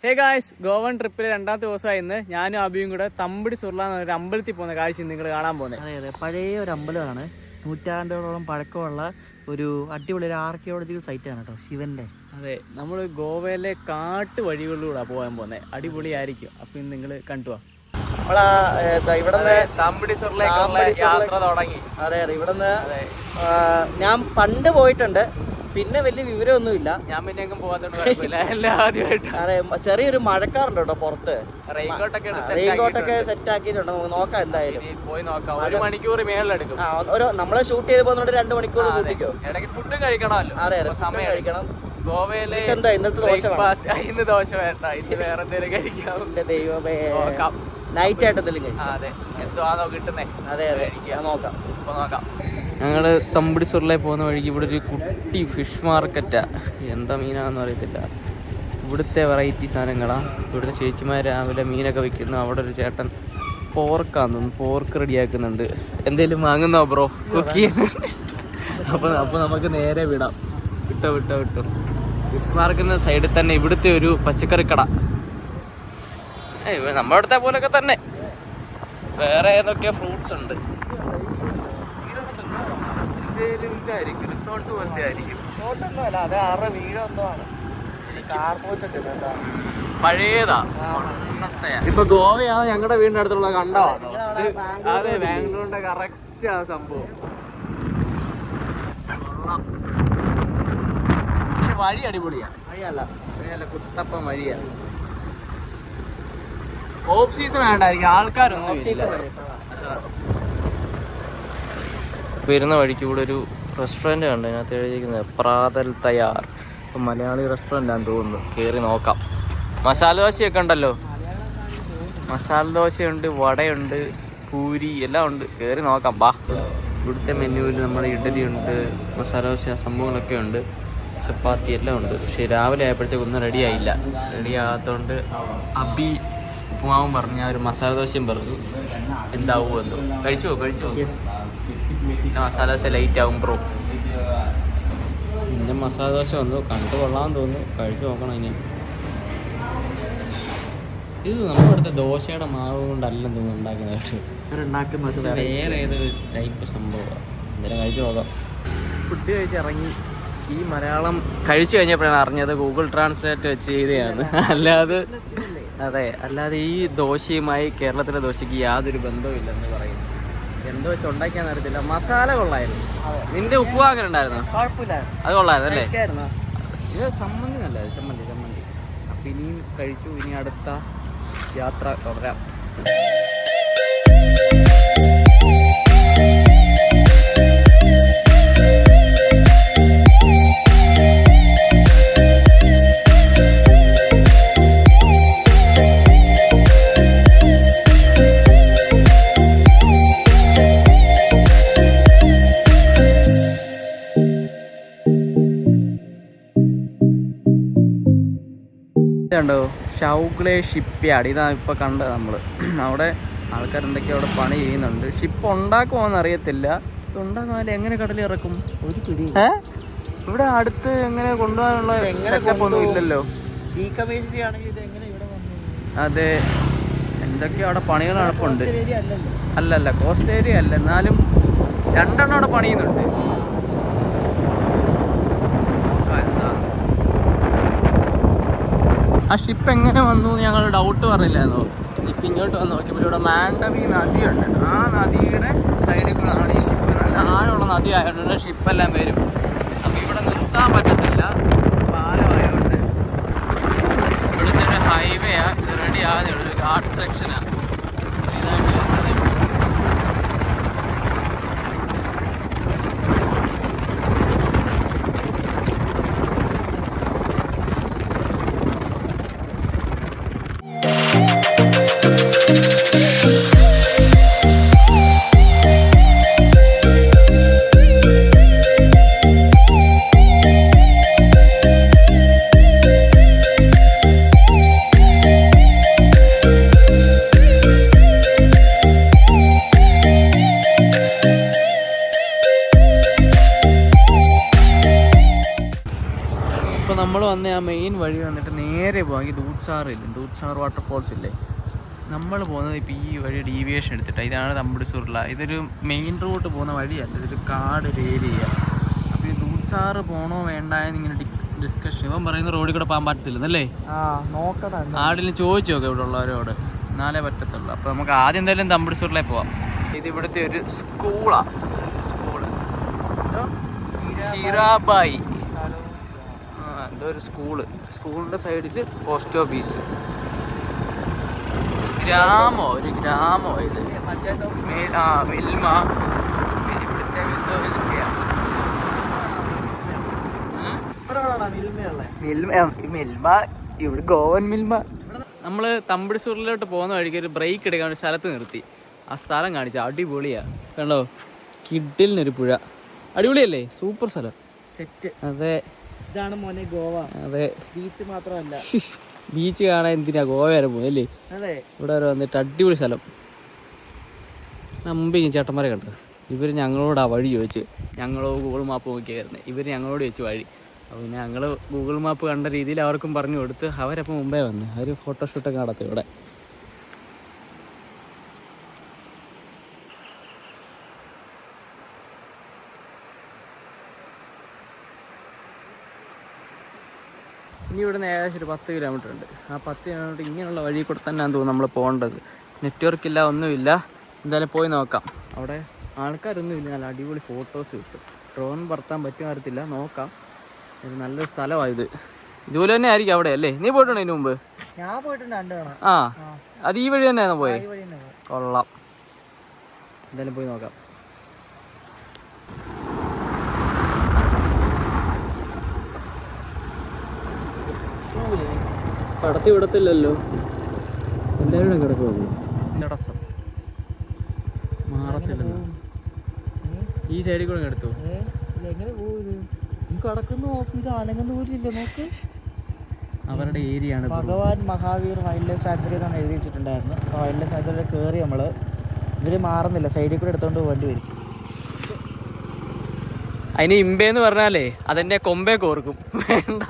Hey guys, Goan ട്രിപ്പിൽ രണ്ടാമത്തെ ദിവസമായി ഇന്ന് ഞാനും അബിയും കൂടെ തമ്പടി സുർല എന്നൊരു അമ്പലത്തിൽ പോകുന്ന കാഴ്ച നിങ്ങൾ കാണാൻ പോകുന്നത്. അതെ അതെ, പഴയ ഒരു അമ്പലമാണ്. നൂറ്റാണ്ടുകളോളം പഴക്കമുള്ള ഒരു അടിപൊളി ഒരു ആർക്കിയോളജിക്കൽ സൈറ്റാണ് കേട്ടോ, ശിവന്റെ. അതെ, നമ്മൾ ഗോവയിലെ കാട്ടു വഴികളിലൂടെ പോകാൻ പോകുന്നത്. അടിപൊളിയായിരിക്കും. അപ്പം ഇന്ന് നിങ്ങൾ കണ്ടുവാ. തമ്പടി സുർലയിലേക്കുള്ള യാത്ര തുടങ്ങി. അതെ അതെ, ഇവിടുന്ന് ഞാൻ പണ്ട് പോയിട്ടുണ്ട്, പിന്നെ വലിയ വിവരമൊന്നുമില്ല. ഞാൻ പിന്നെ എങ്ങും പോകാത്തോണ്ട് കുഴപ്പമില്ല. എല്ലാം ആദ്യമായിട്ട്. അതെ, ചെറിയൊരു മഴക്കാറുണ്ട് കേട്ടോ പുറത്ത്. റെയിൻകോട്ടൊക്കെ സെറ്റ് ആക്കിയിട്ടുണ്ട്. നമുക്ക് നോക്കാം, എന്തായാലും പോയി നോക്കാം. 1 മണിക്കൂർ മേളിലെടുക്കും. നമ്മളെ ഷൂട്ട് ചെയ്ത് പോകുന്നോണ്ട് 2 മണിക്കൂർ കൂട്ടിക്കോ. ഇടയ്ക്ക് ഫുഡ് കഴിക്കണമല്ലോ. അതെ അതെ, സമയം കഴിക്കണം. ഗോവയിലെ എന്താ ഇന്നത്തെ ദോശ? ഇന്ന് ദോശ വേണ്ട, ഇന്ന് വേറെ എന്തെങ്കിലും കഴിക്കാം. ദൈവമേ, നൈറ്റ് ആയിട്ട് എന്തെങ്കിലും കഴിക്കാം. അതെ, എന്തുവാണോ കിട്ടുന്നേ. അതെ അതെ, നോക്കാം. ഞങ്ങൾ തമ്പടി സുർലയിൽ പോകുന്ന വഴിക്ക് ഇവിടെ ഒരു കുട്ടി ഫിഷ് മാർക്കറ്റാ. എന്താ മീനാണെന്ന് അറിയത്തില്ല. ഇവിടുത്തെ വെറൈറ്റി സാധനങ്ങളാണ്. ഇവിടുത്തെ ചേച്ചിമാർ രാവിലെ മീനൊക്കെ വിൽക്കുന്നു. അവിടെ ഒരു ചേട്ടൻ പോർക്കാന്ന് തോന്നുന്നു, പോർക്ക് റെഡിയാക്കുന്നുണ്ട്. എന്തേലും വാങ്ങുന്നോ ബ്രോ? കുക്ക് ചെയ്യുന്നുണ്ട്. അപ്പോൾ നമുക്ക് നേരെ വിടാം. വിട്ടോ. ഫിഷ് മാർക്കറ്റിൻ്റെ സൈഡിൽ തന്നെ ഇവിടുത്തെ ഒരു പച്ചക്കറി കട. നമ്മുടെ അടുത്ത പോലൊക്കെ തന്നെ വേറെ ഏതൊക്കെയോ ഫ്രൂട്ട്സ് ഉണ്ട്. റിസോർട്ട് പോലത്തെ ആയിരിക്കും. പഴയതാ, ഇപ്പൊ ഗോവയാണ് ഞങ്ങളുടെ വീടിന്റെ അടുത്തുള്ള കണ്ടോ? അതെ, ബാംഗ്ലൂരിന്റെ കറക്റ്റ് ആ സംഭവം. പക്ഷെ വഴി അടിപൊളിയാണ്. വഴിയല്ല, കുത്തപ്പൻ വഴിയാണ്. ഓഫ് സീസൺ വേണ്ടായിരിക്കും, ആൾക്കാരൊന്നും ഇല്ല. വരുന്ന വഴിക്ക് ഇവിടെ ഒരു റെസ്റ്റോറൻറ്റ് കണ്ട്, അതിനകത്ത് എഴുതിയിരിക്കുന്നത് പ്രാതൽ തയ്യാർ. ഇപ്പം മലയാളി റെസ്റ്റോറൻറ്റാന്ന് തോന്നുന്നു. കയറി നോക്കാം. മസാല ദോശയൊക്കെ ഉണ്ടല്ലോ. മസാല ദോശയുണ്ട്, വടയുണ്ട്, പൂരി എല്ലാം ഉണ്ട്. കയറി നോക്കാം, ബാ. ഇവിടുത്തെ മെനുവിൽ നമ്മുടെ ഇഡലി ഉണ്ട്, മസാല ദോശ സംഭവങ്ങളൊക്കെ ഉണ്ട്, ചപ്പാത്തി എല്ലാം ഉണ്ട്. പക്ഷേ രാവിലെ ആയപ്പോഴത്തേക്ക് ഒന്നും റെഡി ആയില്ല. റെഡി ആകാത്തതുകൊണ്ട് അബി ഉപ്പുമാവും പറഞ്ഞ ഒരു മസാല ദോശയും പറഞ്ഞു. എന്താവുമോ എന്തോ. കഴിച്ചോ? പിന്നെ മസാല ദോശ ലൈറ്റ് ആവും ബ്രോ. പിന്നെ മസാല ദോശ വന്നു, കണ്ടു കൊള്ളാമെന്ന് തോന്നുന്നു. കഴിച്ചു നോക്കണം ഇനി. ഇത് നമ്മുടെ അടുത്ത ദോശയുടെ മാവ് കൊണ്ടല്ലെന്ന് തോന്നുന്നു ഉണ്ടാക്കുന്നത്. വേറെ ഏതൊരു ടൈപ്പ് സംഭവമാണ്. എന്തായാലും കഴിച്ചു നോക്കാം. ഫുഡ് കഴിച്ചിറങ്ങി. ഈ മലയാളം കഴിച്ചു കഴിഞ്ഞപ്പോഴാണ് അറിഞ്ഞത് ഗൂഗിൾ ട്രാൻസ്ലേറ്റ് വെച്ച് ചെയ്തതാണ്. അല്ലാതെ ഈ ദോശയുമായി കേരളത്തിലെ ദോശയ്ക്ക് യാതൊരു ബന്ധവും ഇല്ലെന്ന് പറയുന്നു. എന്തോ വെച്ച് ഉണ്ടാക്കിയാന്ന് അറിയത്തില്ല. മസാല കൊള്ളായിരുന്നു. നിന്റെ ഉപ്പ് അങ്ങനെ ഉണ്ടായിരുന്നു? അത് കൊള്ളായിരുന്നു അല്ലേ? ഇത് ചമ്മന്തി നല്ലത്. ചമ്മന്തി. അപ്പം ഇനിയും കഴിച്ചു. ഇനി അടുത്ത യാത്ര തുടരാം. ണ്ടോ ഷൗഗ്ലേ ഷിപ്പ് യാർഡ്. ഇതാണ് ഇപ്പോൾ കണ്ടത് നമ്മൾ. അവിടെ ആൾക്കാർ എന്തൊക്കെയോ അവിടെ പണി ചെയ്യുന്നുണ്ട്. ഷിപ്പ് ഉണ്ടാക്കുമോയെന്ന് അറിയത്തില്ല. ഇത് ഉണ്ടാക്കുന്നാലും എങ്ങനെ കടലിൽ ഇറക്കും? ഇവിടെ അടുത്ത് എങ്ങനെ കൊണ്ടുപോകാനുള്ള സെറ്റപ്പ് ഒന്നും ഇല്ലല്ലോ. അതെ, എന്തൊക്കെയോ അവിടെ പണികൾ നടപ്പുണ്ട്. അല്ലല്ല, കോസ്റ്റ് ഏരിയ അല്ല, എന്നാലും 2 എണ്ണം അവിടെ പണിയുന്നുണ്ട്. ആ ഷിപ്പ് എങ്ങനെ വന്നു ഞങ്ങൾ ഡൗട്ട് പറഞ്ഞില്ലായിരുന്നോ? ഇപ്പം ഇങ്ങോട്ട് വന്ന് നോക്കിയപ്പോൾ ഇവിടെ മാൻഡവി നദിയുണ്ട്. ആ നദിയുടെ സൈഡിൽ കൂടെയാണ് ഈ ഷിപ്പ്. നല്ല ആഴമുള്ള നദി ആയതുകൊണ്ട് ഷിപ്പെല്ലാം വരും. അപ്പോൾ ഇവിടെ നിർത്താൻ പറ്റത്തില്ല, പാലമായതുകൊണ്ട്. ഇവിടുത്തെ ഒരു ഹൈവേയാണ്. ഇത് റെഡി ആകുന്നേ ഉള്ളൂ. ഒരു ഘാട്ട് സെക്ഷനാണ്. ഇതായിട്ട് നമ്മൾ വന്ന ആ മെയിൻ വഴി വന്നിട്ട് നേരെ പോകാമെങ്കിൽ ദൂദ്സാർ വാട്ടർഫോൾസ് ഇല്ലേ, നമ്മൾ പോകുന്നത് ഇപ്പോൾ ഈ വഴി ഡീവിയേഷൻ എടുത്തിട്ടാണ്. ഇതാണ് തമ്പിടിസൂറില. ഇതൊരു മെയിൻ റൂട്ട് പോകുന്ന വഴിയല്ല, ഇതൊരു കാടൊരു ഏരിയ. അപ്പോൾ ഈ ദൂദ്സാർ പോകണോ വേണ്ട എന്നിങ്ങനെ ഡിസ്കഷൻ. ഇവൻ പറയുന്ന റോഡിൽ കൂടെ പോകാൻ പറ്റത്തില്ലെന്നല്ലേ? നോക്കണം, ആടിലും ചോദിച്ചു നോക്കാം ഇവിടെ ഉള്ളവരോട്, എന്നാലേ പറ്റത്തുള്ളൂ. അപ്പോൾ നമുക്ക് ആദ്യം എന്തായാലും തമ്പിടിസൂറിലേ പോവാം. ഇത് ഇവിടുത്തെ ഒരു സ്കൂളാണ്. ഹിറാബായി എന്തോ ഒരു സ്കൂളിൻ്റെ സൈഡിൽ പോസ്റ്റ് ഓഫീസ്. ഒരു ഗ്രാമോ ഇത്. മിൽമ ഇവിടുത്തെ എന്തോ ഇതൊക്കെയാണ്. മിൽമ ഇവിടെ ഗോവൻ മിൽമ. നമ്മൾ തമ്പിടിസൂറിലോട്ട് പോകുന്ന വഴിക്ക് ഒരു ബ്രേക്ക് എടുക്കാൻ ഒരു സ്ഥലത്ത് നിർത്തി. ആ സ്ഥലം കാണിച്ച അടിപൊളിയാണ്. കണ്ടോ, കിഡിലിനൊരു പുഴ. അടിപൊളിയല്ലേ? സൂപ്പർ സ്ഥലം, സെറ്റ്. അതെ, ഇതാണ് മോനെ ഗോവ. അതെ, ബീച്ച് മാത്രമല്ല, ബീച്ച് കാണാൻ എന്തിനാ ഗോവ വരെ പോയല്ലേ? അതെ, ഇവിടെ വരെ വന്നിട്ട് അടിപൊളി സ്ഥലം. നമ്പി ചേട്ടന്മാരെ കണ്ടത്. ഇവർ ഞങ്ങളോട് ആ വഴി ചോദിച്ച്, ഞങ്ങളോ ഗൂഗിൾ മാപ്പ് നോക്കിയായിരുന്നു. ഇവർ ഞങ്ങളോട് ചോദിച്ച് വഴി. അപ്പോൾ പിന്നെ ഞങ്ങൾ ഗൂഗിൾ മാപ്പ് കണ്ട രീതിയിൽ അവർക്കും പറഞ്ഞു കൊടുത്ത് അവരപ്പം മുമ്പേ വന്ന് അവർ ഫോട്ടോഷൂട്ടൊക്കെ നടത്തും ഇവിടെ. ഇനി ഇവിടുന്ന് ഏകദേശം ഒരു 10 കിലോമീറ്റർ ഉണ്ട്. ആ 10 കിലോമീറ്റർ ഇങ്ങനെയുള്ള വഴി കൂടെ തന്നെയാണെന്ന് തോന്നുന്നു നമ്മൾ പോകേണ്ടത്. നെറ്റ്വർക്ക് ഇല്ല, ഒന്നുമില്ല. എന്തായാലും പോയി നോക്കാം. അവിടെ ആൾക്കാരൊന്നും ഇല്ല, നല്ല അടിപൊളി ഫോട്ടോസ് കിട്ടും. ഡ്രോൺ പറത്താൻ പറ്റും അറിയത്തില്ല, നോക്കാം. ഇത് നല്ലൊരു സ്ഥലമാണ് ഇത്. ഇതുപോലെ തന്നെ ആയിരിക്കും അവിടെ അല്ലേ? നീ പോയിട്ടുണ്ടോ ഇതിന് മുമ്പ്? ഞാൻ പോയിട്ടുണ്ട്. ആ, അത് ഈ വഴി തന്നെയാണോ പോയെ? കൊള്ളാം, എന്തായാലും പോയി നോക്കാം. കടത്തി വിടത്തില്ലല്ലോ, എല്ലാവരും കിടക്കുമോ? തടസ്സം മാറത്തില്ലെന്ന്. ഈ സൈഡിൽ കൂടെ എടുത്തു. എങ്ങനെ പോകും? കിടക്കുന്നു, നോക്ക്. ഇത് അനങ്ങുന്ന പോലില്ല, നോക്ക്. അവരുടെ ഏരിയ ആണ്. ഭഗവാൻ മഹാവീർ വൈൽഡ് ലൈഫ് സാങ്ച്വറി എന്നാണ് എഴുതി വെച്ചിട്ടുണ്ടായിരുന്നു. അപ്പോൾ വൈൽഡ് ലൈഫ് സാങ്ച്വറിയിൽ കയറി നമ്മൾ ഇവർ മാറുന്നില്ല, സൈഡിൽ കൂടെ എടുത്തുകൊണ്ട് പോകേണ്ടി വരും. അതിന് ഇമ്പേന്ന് പറഞ്ഞാലേ അതെന്നെ കൊമ്പേ കോർക്കും. വേണ്ട,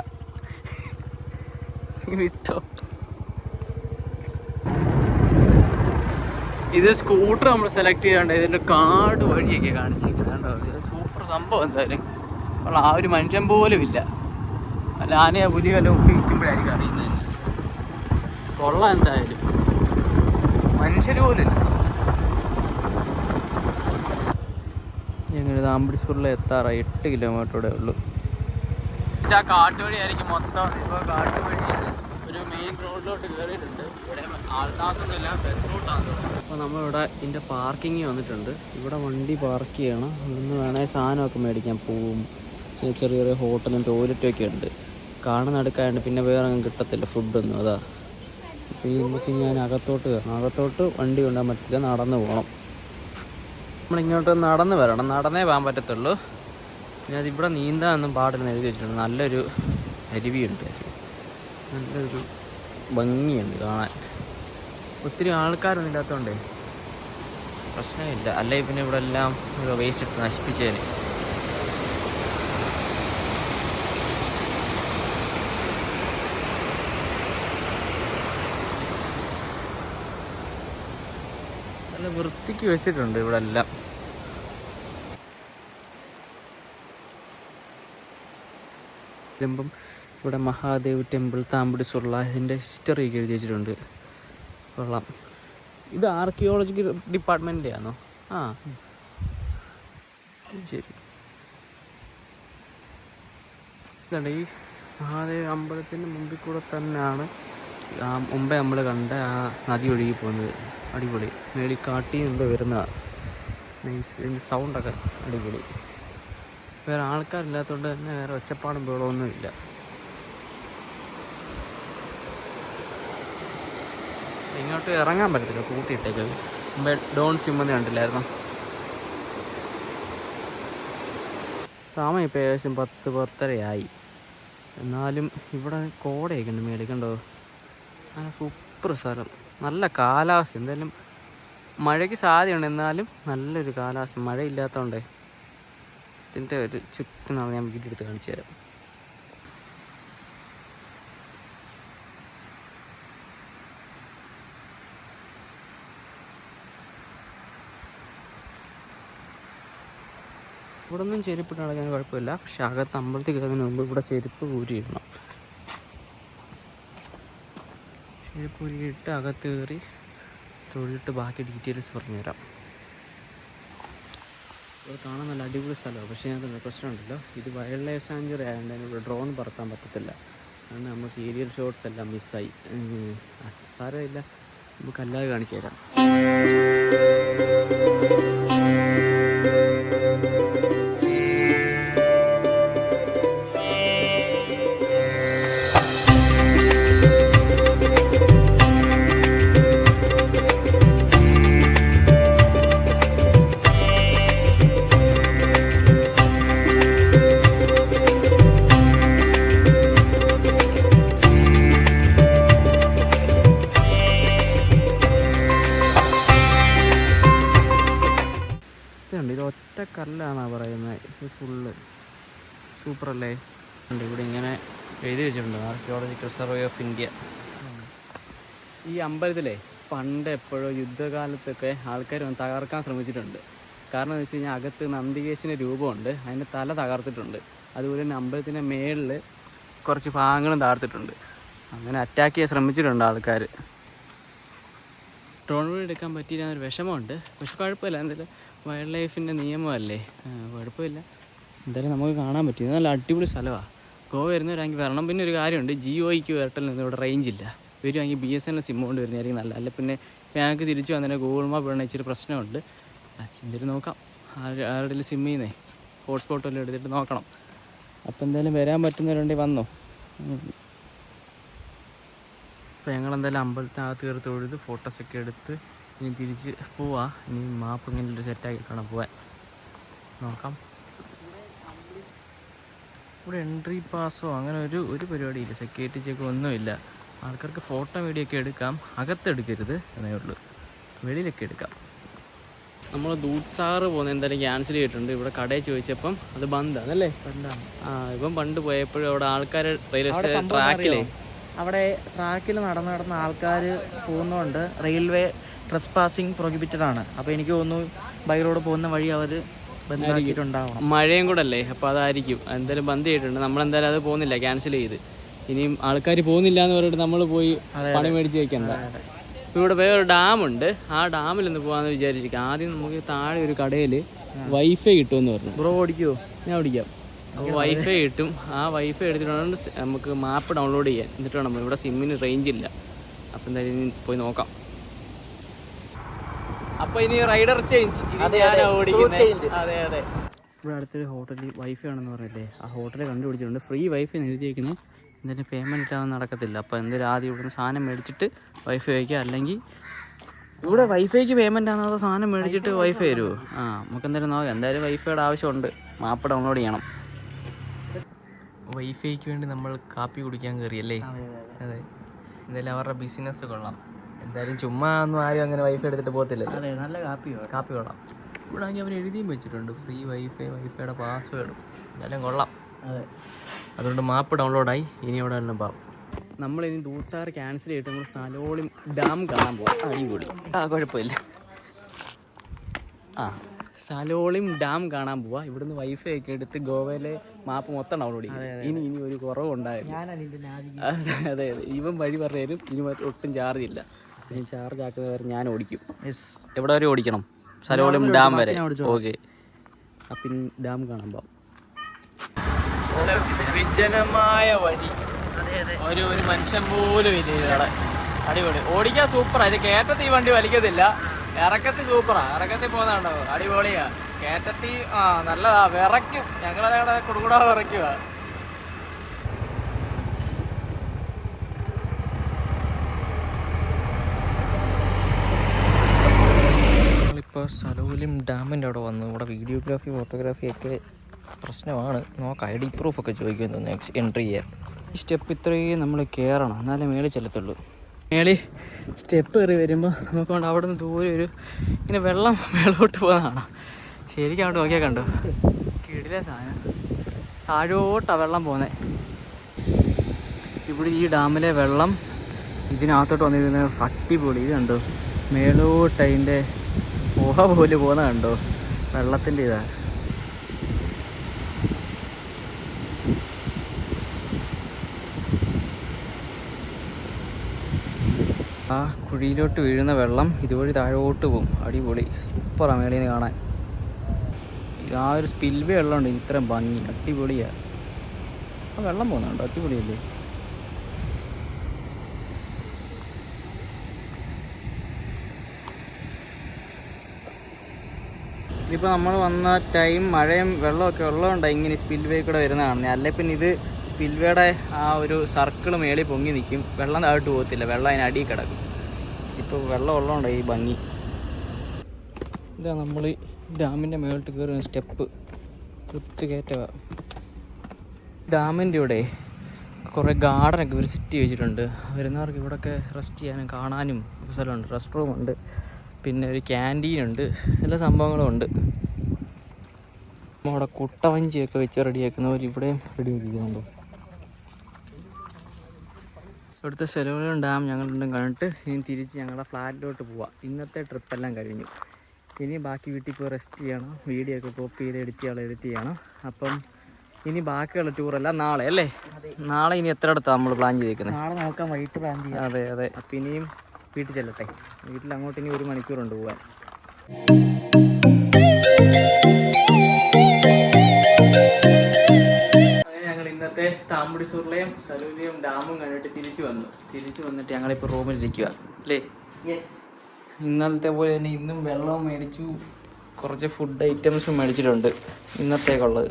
വിട്ടോ. ഇത് സ്കൂട്ടർ നമ്മൾ സെലക്ട് ചെയ്യാണ്ട് ഇതിൻ്റെ കാട് വഴിയൊക്കെ കാണിച്ചിരിക്കുന്നത് കണ്ടോ. ഇത് സൂപ്പർ സംഭവം. എന്തായാലും ആ ഒരു മനുഷ്യൻ പോലും ഇല്ല. അല്ല ആനയോ പുലിയോ എല്ലാം ഉപയോഗിക്കുമ്പോഴായിരിക്കും അറിയുന്നത്. കൊള്ളാം, എന്തായാലും മനുഷ്യർ പോലും ഇല്ല. ഞങ്ങൾ തമ്പിടിസൂറിൽ എത്താറായി. 8 കിലോമീറ്ററോടെ ഉള്ളൂ. ആ കാട്ടുവഴി ആയിരിക്കും മൊത്തം. ഇപ്പോൾ കാട്ടുവഴി ഒരു മെയിൻ റോഡിലോട്ട് കയറിയിട്ടുണ്ട്. ഇവിടെ ആൾത്താസൊന്നുമില്ല, ബസ് റൂട്ടാണ്. അപ്പോൾ നമ്മളിവിടെ ഇതിൻ്റെ പാർക്കിങ് വന്നിട്ടുണ്ട്. ഇവിടെ വണ്ടി പാർക്ക് ചെയ്യണം. ഇവിടുന്ന് വേണമെങ്കിൽ സാധനമൊക്കെ മേടിക്കാൻ പോവും. ചെറിയ ഹോട്ടലും ടോയ്ലറ്റും ഒക്കെ ഉണ്ട്. കാണുന്ന അടുക്കായതുകൊണ്ട് പിന്നെ വേറെ ഒന്നും കിട്ടത്തില്ല ഫുഡൊന്നും. അതാ അപ്പോൾ ഈ നമുക്ക് ഞാൻ അകത്തോട്ട് കയറണം. അകത്തോട്ട് വണ്ടി കൊണ്ടാൻ പറ്റില്ല, നടന്ന് പോകണം. നമ്മളിങ്ങോട്ട് നടന്ന് വരണം, നടന്നേ പോകാൻ പറ്റത്തുള്ളൂ. പിന്നെ അതിവിടെ നീന്താനൊന്നും പാടില്ലെന്ന് എഴുതി വെച്ചിട്ടുണ്ട്. നല്ലൊരു അരുവിയുണ്ട്, നല്ലൊരു ഭംഗിയുണ്ട് കാണാൻ. ഒത്തിരി ആൾക്കാരൊന്നും ഇല്ലാത്തതുകൊണ്ടേ പ്രശ്നമില്ല. അല്ലെങ്കിൽ പിന്നെ ഇവിടെ എല്ലാം വേസ്റ്റ് ഇട്ട് നശിപ്പിച്ചേനെ. നല്ല വൃത്തിക്ക് വെച്ചിട്ടുണ്ട് ഇവിടെ എല്ലാം. വരുമ്പം ഇവിടെ മഹാദേവ് ടെമ്പിൾ താമ്പിടിസൂറില ഇതിൻ്റെ ഹിസ്റ്ററി ഒക്കെ എഴുതി വെച്ചിട്ടുണ്ട്. കൊള്ളാം. ഇത് ആർക്കിയോളജിക്കൽ ഡിപ്പാർട്ട്മെൻറ്റിൻ്റെ ആണോ? ആ ശരി. ഇതുണ്ട്, ഈ മഹാദേവ് അമ്പലത്തിൻ്റെ മുമ്പിൽ കൂടെ തന്നെയാണ് മുമ്പേ നമ്മൾ കണ്ട ആ നദി ഒഴുകി പോകുന്നത്. അടിപൊളി. മേളിൽ കാട്ടി മുമ്പ് വരുന്നതാണ്. നൈസ്. ഇതിൻ്റെ സൗണ്ടൊക്കെ അടിപൊളി. വേറെ ആൾക്കാരില്ലാത്തതുകൊണ്ട് തന്നെ വേറെ ഒച്ചപ്പാടും ബഹളമൊന്നുമില്ല. ഇങ്ങോട്ട് ഇറങ്ങാൻ പറ്റത്തില്ല, കൂട്ടിയിട്ടേക്ക്. മുമ്പേ ഡോൺ സിമ്മെന്ന് കണ്ടില്ലായിരുന്നു. സമയം ഇപ്പോൾ ഏകദേശം 10-10:30 എന്നാലും ഇവിടെ കോടയൊക്കെ ഉണ്ട് മേളിൽ, കണ്ടോ. അങ്ങനെ സൂപ്പർ സ്ഥലം, നല്ല കാലാവസ്ഥ. എന്തായാലും മഴയ്ക്ക് സാധ്യതയുണ്ട്, എന്നാലും നല്ലൊരു കാലാവസ്ഥ. മഴയില്ലാത്തതുകൊണ്ടേ ഇതിൻ്റെ ഒരു ചുറ്റും ഞാൻ വീഡിയോ എടുത്ത് കാണിച്ചു തരാം. ഇവിടെ ഒന്നും ചെരുപ്പിട്ട് നടക്കാൻ കുഴപ്പമില്ല. പക്ഷെ അകത്ത് അമ്പലത്തിൽ കയറുന്നതിന് മുമ്പ് ഇവിടെ ചെരുപ്പ് ഊരിയിടണം. ചെരുപ്പ് ഊരിയിട്ട് അകത്ത് കയറി തൊഴിലിട്ട് ബാക്കി ഡീറ്റെയിൽസ് പറഞ്ഞുതരാം. ഇവിടെ കാണാൻ നല്ല അടിപൊളി സ്ഥലമാണ്. പക്ഷേ അതിനകത്ത് പ്രശ്നമുണ്ടല്ലോ, ഇത് വൈൽഡ് ലൈഫ് സാങ്ച്വറി ആയതുകൊണ്ട് ഇവിടെ ഡ്രോൺ പറത്താൻ പറ്റത്തില്ല. അതുകൊണ്ട് നമുക്ക് ഏരിയൽ ഷോട്ട്സ് എല്ലാം മിസ്സായി. സാരമില്ല, നമുക്ക് അല്ലാതെ കാണിച്ചു തരാം. ഇത് ഒറ്റ കല്ലാണെന്നാണ് പറയുന്നത്. ഇത് ഫുള്ള് സൂപ്പറല്ലേ. ഇവിടെ ഇങ്ങനെ എഴുതി വെച്ചിട്ടുണ്ട്, ആർക്കിയോളജിക്കൽ സർവേ ഓഫ് ഇന്ത്യ. ഈ അമ്പലത്തിലെ പണ്ട് എപ്പോഴോ യുദ്ധകാലത്തൊക്കെ ആൾക്കാർ വന്ന് തകർക്കാൻ ശ്രമിച്ചിട്ടുണ്ട്. കാരണം എന്ന് വെച്ച് കഴിഞ്ഞാൽ അകത്ത് നന്ദികേശിൻ്റെ രൂപമുണ്ട്, അതിൻ്റെ തല തകർത്തിട്ടുണ്ട്. അതുപോലെ തന്നെ അമ്പലത്തിൻ്റെ മേളിൽ കുറച്ച് ഭാഗങ്ങളും തകർത്തിട്ടുണ്ട്. അങ്ങനെ അറ്റാക്ക് ചെയ്യാൻ ശ്രമിച്ചിട്ടുണ്ട് ആൾക്കാർ. ഡ്രോൺ വീഡിയോ എടുക്കാൻ പറ്റിയില്ല എന്നൊരു വിഷമമുണ്ട്. പക്ഷെ കുഴപ്പമില്ല, എന്തായാലും വൈൽഡ് ലൈഫിൻ്റെ നിയമമല്ലേ, കുഴപ്പമില്ല. എന്തായാലും നമുക്ക് കാണാൻ പറ്റും. ഇത് നല്ല അടിപൊളി സ്ഥലമാണ്. ഗോവ വരുന്നവരാണെങ്കിൽ വരണം. പിന്നെ ഒരു കാര്യമുണ്ട്, ജിയോയ്ക്ക് എയർടെലിനൊന്നും ഇവിടെ റേഞ്ചില്ല. വരുവാണെങ്കിൽ BSNL സിം കൊണ്ട് വരുന്നതായിരിക്കും നല്ല. അല്ല പിന്നെ ഞങ്ങൾക്ക് തിരിച്ച് വന്നതിന് ഗൂഗിൾ മാപ്പ് ഇടണ ഇച്ചിരി പ്രശ്നമുണ്ട്. എന്തായാലും നോക്കാം, ആരുടെയും സിമ്മിൽ നിന്നേ ഹോട്ട്സ്പോട്ട് വല്ലതും എടുത്തിട്ട് നോക്കണം. അപ്പോൾ എന്തായാലും വരാൻ പറ്റുന്നവരുണ്ടെങ്കിൽ വന്നോ. അപ്പോൾ ഞങ്ങളെന്തായാലും അമ്പലത്തിനകത്ത് കയറി തൊഴുത് ഫോട്ടോസൊക്കെ എടുത്ത് ഇനി തിരിച്ച് പോവാം. ഇനി മാപ്പ് ഇങ്ങനെ സെറ്റാക്കിയിട്ടാണ് പോവാൻ. നോക്കാം. ഇവിടെ എൻട്രി പാസോ അങ്ങനെ ഒരു പരിപാടിയില്ല, സെക്യൂരിറ്റി ചെക്ക് ഒന്നുമില്ല. ആൾക്കാർക്ക് ഫോട്ടോ വീഡിയോ ഒക്കെ എടുക്കാം, അകത്തെടുക്കരുത് എന്നേ ഉള്ളൂ, വെളിയിലൊക്കെ എടുക്കാം. നമ്മൾ ദൂദ്സാഗർ പോകുന്നത് എന്തായാലും ക്യാൻസൽ ചെയ്തിട്ടുണ്ട്. ഇവിടെ കടയിൽ ചോദിച്ചപ്പം അത് ബന്ധാണല്ലേ. ബന്ധാണ്. ഇപ്പം പണ്ട് പോയപ്പോഴും അവിടെ ആൾക്കാർ റെയിൽവേ സ്റ്റേഷൻ ട്രാക്കിലേ അവിടെ ട്രാക്കിൽ നടന്ന് ആൾക്കാർ പോകുന്നതുകൊണ്ട് റെയിൽവേ ട്രസ് പാസിങ് പ്രൊഹിബിറ്റഡ് ആണ്. അപ്പോൾ എനിക്ക് തോന്നുന്നു ബൈ റോഡ് പോകുന്ന വഴി അവർ ബന്ധാക്കിയിട്ടുണ്ടാവണം. മഴയും കൂടെ അല്ലേ, അപ്പോൾ അതായിരിക്കും. എന്തായാലും ബന്ദ് ചെയ്തിട്ടുണ്ട്. നമ്മളെന്തായാലും അത് പോകുന്നില്ല, ക്യാൻസൽ ചെയ്ത്. ഇനിയും ആൾക്കാർ പോകുന്നില്ല എന്ന് പറഞ്ഞിട്ട് നമ്മൾ പോയി പണി മേടിച്ച് വയ്ക്കണ്ട. ഇപ്പോൾ ഇവിടെ വേറൊരു ഡാമുണ്ട്, ആ ഡാമിലൊന്ന് പോകാമെന്ന് വിചാരിച്ചിരിക്കും. ആദ്യം നമുക്ക് താഴെ ഒരു കടയിൽ വൈഫൈ കിട്ടുമെന്ന് പറഞ്ഞു. ബ്രോ ഓടിക്കുമോ? ഞാൻ ഓടിക്കാം. അപ്പോൾ വൈഫൈ കിട്ടും. ആ വൈഫൈ എടുത്തിട്ട് വേണം നമുക്ക് മാപ്പ് ഡൗൺലോഡ് ചെയ്യാൻ. എന്നിട്ട് വേണം, ഇവിടെ സിമ്മിന് റേഞ്ച് ഇല്ല. അപ്പോൾ എന്തായാലും ഇനി പോയി നോക്കാം. അപ്പോൾ ഇനി റൈഡർ ചേഞ്ച്. അതെ അതെ. ഇവിടെ അടുത്തൊരു ഹോട്ടലിൽ വൈഫൈ ആണെന്ന് പറയല്ലേ, ആ ഹോട്ടലിൽ കണ്ടുപിടിച്ചിട്ടുണ്ട്. Free wifi എഴുതിയേക്കുന്നത്. എന്തായാലും പേയ്മെൻറ്റ് ഇല്ലാതെ നടക്കത്തില്ല. അപ്പോൾ എന്തായാലും ആദ്യം ഇവിടുന്ന് സാധനം മേടിച്ചിട്ട് വൈഫൈ വയ്ക്കുക. അല്ലെങ്കിൽ ഇവിടെ വൈഫൈക്ക് പേയ്മെൻറ്റ് ആണെന്നോ സാധനം മേടിച്ചിട്ട് വൈഫൈ വരുമോ? നമുക്ക് എന്തായാലും നോക്കാം. എന്തായാലും വൈഫൈയുടെ ആവശ്യമുണ്ട്, മാപ്പ് ഡൗൺലോഡ് ചെയ്യണം. വൈഫൈക്ക് വേണ്ടി നമ്മൾ കാപ്പി കുടിക്കാൻ കയറിയല്ലേ. അതെ, എന്തായാലും അവരുടെ ബിസിനസ് കൊള്ളാം. എന്തായാലും ചുമ്മാ ഒന്നും ആരും അങ്ങനെ വൈഫൈ എടുത്തിട്ട് പോകത്തില്ലല്ലോ. നല്ല കാപ്പി കൊള്ളാം. ഇവിടെ ആണെങ്കിൽ അവർ എഴുതിയും വെച്ചിട്ടുണ്ട് ഫ്രീ വൈഫൈ, വൈഫൈയുടെ പാസ്വേഡും. എന്തായാലും കൊള്ളാം. അതുകൊണ്ട് മാപ്പ് ഡൗൺലോഡായി. ഇനി ഇവിടെ എല്ലാം പോകാം. നമ്മളിനി ദൂദ്സാഗർ ക്യാൻസൽ ചെയ്തിട്ട് നമ്മൾ സലോളിം ഡാം കാണാൻ പോകാം. അടിപൊളി. കുഴപ്പമില്ല. സലോളിം ഡാം കാണാൻ പോവാം. ഇവിടുന്ന് വൈഫൈ ഒക്കെ എടുത്ത് ഗോവയിലെ മാപ്പ് മൊത്തം ഡൗൺലോഡ് ചെയ്യും. ഇനി ഒരു കുറവുണ്ടായിരുന്നു. അതെ, ഇവൻ വഴി പറഞ്ഞാലും ഇനി ഒട്ടും ചാർജ് ഇല്ല. ഇനി ചാർജ് ആക്കുന്നവരെ ഞാൻ ഓടിക്കും. എവിടെ വരെ ഓടിക്കണം? സലോളിം ഡാം വരെ. ഓക്കെ, അപ്പം ഡാം കാണാൻ പോവാം. വിജനമായ വഴി, ഒരു മനുഷ്യൻ പോലും ഇല്ല ഇവിടെ. അടിപൊളി, ഓടിക്കാൻ സൂപ്പറാ. ഇത് കയറ്റത്തിൽ ഈ വണ്ടി വലിക്കത്തില്ല, ഇറക്കത്തിൽ സൂപ്പറാ. ഇറക്കത്തിൽ പോകുന്നുണ്ടോ, അടിപൊളിയാ. കയറ്റത്തിൽ നല്ലതാ, വിറയ്ക്കും. ഞങ്ങളവിടെ കുടുകൂടാ വിറയ്ക്കുക. നമ്മളിപ്പോൾ സലോലിം ഡാമിൻ്റെ അവിടെ വന്നു. ഇവിടെ വീഡിയോഗ്രാഫി ഫോട്ടോഗ്രാഫി ഒക്കെ പ്രശ്നമാണ്. നോക്കാം, ID പ്രൂഫൊക്കെ ചോദിക്കുമെന്ന് തോന്നുന്നു എൻട്രി ചെയ്യാൻ. ഈ സ്റ്റെപ്പ് ഇത്രയും നമ്മൾ കയറണം, എന്നാലേ മേളിൽ ചെല്ലത്തുള്ളൂ. മേളിൽ സ്റ്റെപ്പ് കയറി വരുമ്പോൾ നമുക്കൊണ്ട് അവിടെ നിന്ന് ദൂരെ ഇങ്ങനെ വെള്ളം മേളോട്ട് പോകുന്നതാണ്. ശരിക്കും അവിടെ നോക്കിയാൽ കണ്ടോ, കിടിലൻ സാധനം. താഴോട്ടാണ് വെള്ളം പോകുന്നത്. ഇവിടെ ഈ ഡാമിലെ വെള്ളം ഇതിനകത്തോട്ട് വന്നിരുന്നത് അടിപൊളി. ഇത് കണ്ടോ, മേളോട്ട് അതിൻ്റെ പുക പോലെ പോകുന്ന കണ്ടോ, വെള്ളത്തിൻ്റെ ഇതാണ്. ആ കുഴിയിലോട്ട് വീഴുന്ന വെള്ളം ഇതുവഴി താഴോട്ട് പോകും. അടിപൊളി, സൂപ്പറാണ് മേളിൽ നിന്ന് കാണാൻ. ആ ഒരു സ്പിൽവേ വെള്ളമുണ്ട്, ഇത്രയും ഭംഗി, അടിപൊളിയാണ്. ആ വെള്ളം പോകുന്നുണ്ടോ, അടിപൊളിയല്ലേ. ഇതിപ്പോൾ നമ്മൾ വന്ന ടൈം മഴയും വെള്ളമൊക്കെ ഉള്ളതുകൊണ്ടാണ് ഇങ്ങനെ സ്പിൽവേ കൂടെ വരുന്നതാണ്. അല്ലെ പിന്നെ ഇത് സ്പിൽവേയുടെ ആ ഒരു സർക്കിൾ മേളിൽ പൊങ്ങി നിൽക്കും, വെള്ളം താഴോട്ട് പോകത്തില്ല, വെള്ളം അതിനടിയിൽ കിടക്കും. ഇപ്പോൾ വെള്ളം ഉള്ളതുകൊണ്ടാണ് ഈ ഭംഗി. ഇതാ നമ്മൾ ഡാമിൻ്റെ മേളിട്ട് കയറുന്ന സ്റ്റെപ്പ്, കുത്ത് കയറ്റവ. ഡാമിൻ്റെ ഇവിടെ കുറേ ഗാർഡനൊക്കെ ഇവർ സെറ്റ് ചെയ്ത് വെച്ചിട്ടുണ്ട്. വരുന്നവർക്ക് ഇവിടെയൊക്കെ റെസ്റ്റ് ചെയ്യാനും കാണാനും ഒരു സ്ഥലമുണ്ട്. റെസ്റ്റ് റൂമുണ്ട്, പിന്നെ ഒരു ക്യാൻറ്റീനുണ്ട്, എല്ലാ സംഭവങ്ങളും ഉണ്ട്. അവിടെ കുട്ടവഞ്ചിയൊക്കെ വെച്ച് റെഡിയാക്കുന്നവർ ഇവിടെയും റെഡിയാക്കിക്കുന്നുണ്ടോ. ഇവിടുത്തെ സെലവലും ഡാം ഞങ്ങൾ രണ്ടും കണ്ടിട്ട് ഇനി തിരിച്ച് ഞങ്ങളുടെ ഫ്ലാറ്റിലോട്ട് പോവാം. ഇന്നത്തെ ട്രിപ്പെല്ലാം കഴിഞ്ഞു. ഇനി ബാക്കി വീട്ടിൽ പോയി റെസ്റ്റ് ചെയ്യണം, വീഡിയോ ഒക്കെ കോപ്പി ചെയ്ത് എഡിറ്റ് ചെയ്യണം. അപ്പം ഇനി ബാക്കിയുള്ള ടൂറെല്ലാം നാളെ അല്ലേ. നാളെ ഇനി എത്ര അടുത്താണ് നമ്മൾ പ്ലാൻ ചെയ്തേക്കുന്നത്? നാളെ നോക്കാം, വൈകിട്ട് പ്ലാൻ ചെയ്യാം. അതെ അതെ. അപ്പം ഇനിയും വീട്ടിൽ ചെല്ലട്ടെ. വീട്ടിൽ അങ്ങോട്ട് ഇനി 1 മണിക്കൂറുണ്ട് പോകാൻ. അങ്ങനെ ഞങ്ങൾ ഇന്നത്തെ താമ്പടിസൂറിലെയും സലൂലിയും ഡാമും കണ്ടിട്ട് തിരിച്ചു വന്നിട്ട് ഞങ്ങളിപ്പോൾ റൂമിലിരിക്കുക അല്ലേ. യെസ്, ഇന്നലത്തെ പോലെ തന്നെ ഇന്നും വെള്ളവും മേടിച്ചു, കുറച്ച് ഫുഡ് ഐറ്റംസും മേടിച്ചിട്ടുണ്ട് ഇന്നത്തേക്കുള്ളത്.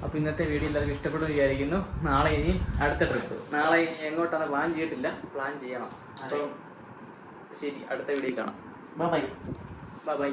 അപ്പോൾ ഇന്നത്തെ വീഡിയോ എല്ലാവർക്കും ഇഷ്ടപ്പെടുമെന്ന് വിചാരിക്കുന്നു. നാളെ ഇനി അടുത്ത ട്രിപ്പ്. നാളെ ഇനി എങ്ങോട്ടാണ് പ്ലാൻ ചെയ്തിട്ടില്ല, പ്ലാൻ ചെയ്യണം. അപ്പോൾ ശരി, അടുത്ത വീഡിയോ കാണാം. Bye bye. Bye bye.